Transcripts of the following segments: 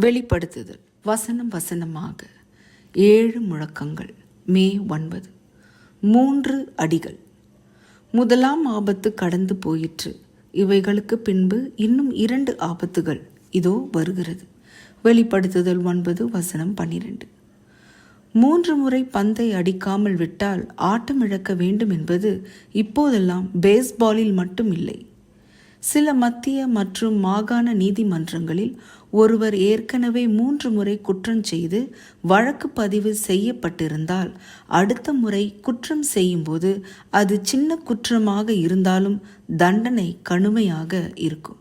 வெளிப்படுத்துதல் வசனம் வசனமாக 7 முழக்கங்கள். மே 9. 3 அடிகள். முதலாம் ஆபத்து கடந்து போயிற்று, இவைகளுக்கு பின்பு இன்னும் 2 ஆபத்துகள் இதோ வருகிறது. வெளிப்படுத்துதல் 9 வசனம் 12. 3 முறை பந்தை அடிக்காமல் விட்டால் ஆட்டம் இழக்க வேண்டும் என்பது இப்போதெல்லாம் பேஸ்பாலில் மட்டும் இல்லை. சில மத்திய மற்றும் மாகாண நீதிமன்றங்களில் ஒருவர் ஏற்கனவே 3 முறை குற்றம் செய்து வழக்கு பதிவு செய்யப்பட்டிருந்தால் அடுத்த முறை குற்றம் செய்யும்போது அது சின்ன குற்றமாக இருந்தாலும் தண்டனை கடுமையாக இருக்கும்.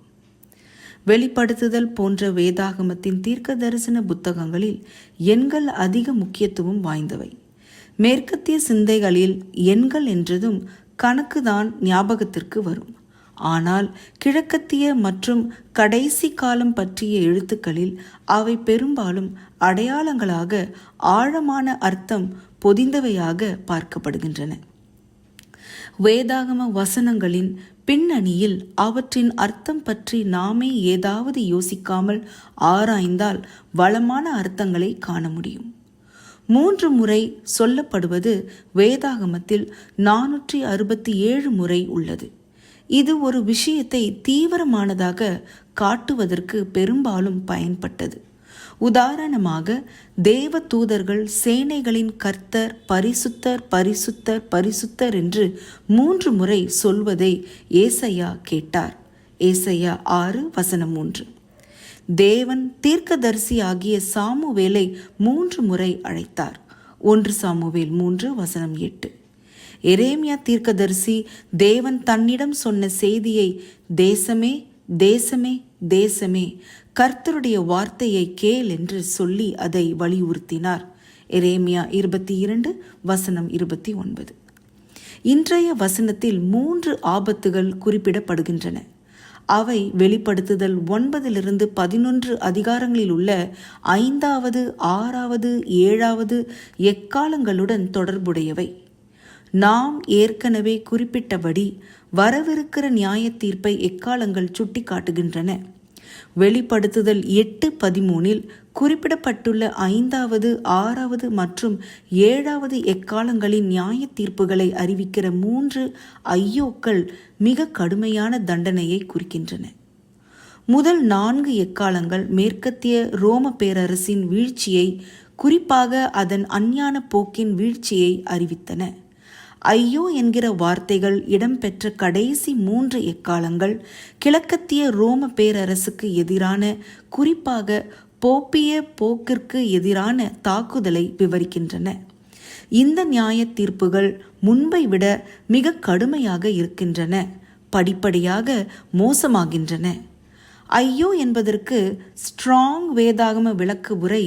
வெளிப்படுத்துதல் போன்ற வேதாகமத்தின் தீர்க்க தரிசன புத்தகங்களில் எண்கள் அதிக முக்கியத்துவம் வாய்ந்தவை. மேற்கத்திய சிந்தைகளில் எண்கள் என்றதும் கணக்குதான் ஞாபகத்திற்கு வரும். ஆனால் கிழக்கத்திய மற்றும் கடைசி காலம் பற்றிய எழுத்துக்களில் அவை பெரும்பாலும் அடையாளங்களாக ஆழமான அர்த்தம் பொதிந்தவையாக பார்க்கப்படுகின்றன. வேதாகம வசனங்களின் பின்னணியில் அவற்றின் அர்த்தம் பற்றி நாமே ஏதாவது யோசிக்காமல் ஆராய்ந்தால் வளமான அர்த்தங்களை காண முடியும். 3 முறை சொல்லப்படுவது வேதாகமத்தில் 467 முறை உள்ளது. இது ஒரு விஷயத்தை தீவிரமானதாக காட்டுவதற்கு பெரும்பாலும் பயன்பட்டது. உதாரணமாக, தேவ தூதர்கள் சேனைகளின் கர்த்தர் பரிசுத்தர் பரிசுத்தர் பரிசுத்தர் என்று 3 முறை சொல்வதை ஏசாயா கேட்டார். ஏசாயா 6 வசனம் 3. தேவன் தீர்க்கதரிசி ஆகிய சாமுவேலை 3 முறை அழைத்தார். 1 சாமுவேல் 3 வசனம் 8. எரேமியா தீர்க்கதரிசி தேவன் தன்னிடம் சொன்ன செய்தியை தேசமே தேசமே தேசமே கர்த்தருடைய வார்த்தையை கேள் என்று சொல்லி அதை வலியுறுத்தினார். எரேமியா 22 வசனம் 29. இன்றைய வசனத்தில் 3 ஆபத்துகள் குறிப்பிடப்படுகின்றன. அவை வெளிப்படுத்துதல் 9 11 அதிகாரங்களில் உள்ள 5வது 6வது 7வது எக்காலங்களுடன் தொடர்புடையவை. நாம் ஏற்கனவே குறிப்பிட்டபடி வரவிருக்கிற நியாய தீர்ப்பை எக்காலங்கள் சுட்டி காட்டுகின்றன. வெளிப்படுத்துதல் 8:13 குறிப்பிடப்பட்டுள்ள 5வது 6வது மற்றும் 7வது எக்காலங்களின் நியாய தீர்ப்புகளை அறிவிக்கிற 3 ஐயோக்கள் மிக கடுமையான தண்டனையை குறிக்கின்றன. முதல் 4 எக்காலங்கள் மேற்கத்திய ரோம பேரரசின் வீழ்ச்சியை, குறிப்பாக அதன் அஞ்ஞான போக்கின் வீழ்ச்சியை அறிவித்தன. ஐயோ என்கிற வார்த்தைகள் இடம்பெற்ற கடைசி 3 எக்காலங்கள் கிழக்கத்திய ரோம பேரரசுக்கு எதிரான, குறிப்பாக போப்பிய போக்கிற்கு எதிரான தாக்குதலை விவரிக்கின்றன. இந்த நியாய தீர்ப்புகள் முன்பை விட மிக கடுமையாக இருக்கின்றன, படிப்படியாக மோசமாகின்றன. ஐயோ என்பதற்கு ஸ்ட்ராங் வேதாகம விளக்கு உரை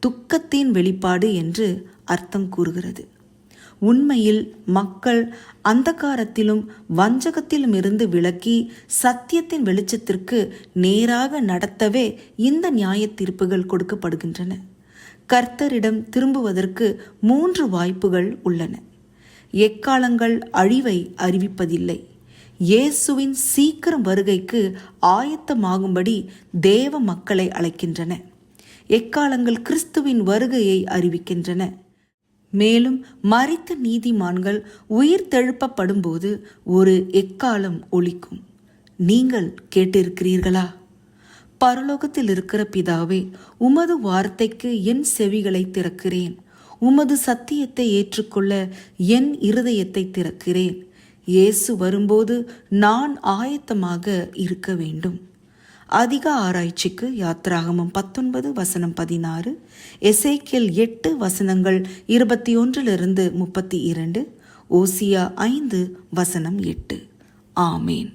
துக்கத்தின் வெளிப்பாடு என்று அர்த்தம் கூறுகிறது. உண்மையில் மக்கள் அந்தகாரத்திலும் வஞ்சகத்திலும் இருந்து விலக்கி சத்தியத்தின் வெளிச்சத்திற்கு நேராக நடத்தவே இந்த நியாய தீர்ப்புகள் கொடுக்கப்படுகின்றன. கர்த்தரிடம் திரும்புவதற்கு 3 வாய்ப்புகள் உள்ளன. எக்காலங்கள் அழிவை அறிவிப்பதில்லை. இயேசுவின் சீக்கிரம் வருகைக்கு ஆயத்தமாகும்படி தேவ மக்களை அழைக்கின்றன. எக்காலங்கள் கிறிஸ்துவின் வருகையை அறிவிக்கின்றன. மேலும் மரித்த நீதிமான்கள் உயிர் தெழுப்பப்படும்போது ஒரு எக்காலம் ஒலிக்கும். நீங்கள் கேட்டிருக்கிறீர்களா? பரலோகத்தில் இருக்கிற பிதாவே, உமது வார்த்தைக்கு என் செவிகளை திறக்கிறேன். உமது சத்தியத்தை ஏற்றுக்கொள்ள என் இருதயத்தை திறக்கிறேன். இயேசு வரும்போது நான் ஆயத்தமாக இருக்க வேண்டும். அதிக ஆராய்ச்சிக்கு யாத்ராகமம் 19 வசனம் 16, எசேக்கியேல் 8 வசனங்கள் 21 32, ஓசியா 5 வசனம் 8. ஆமேன்.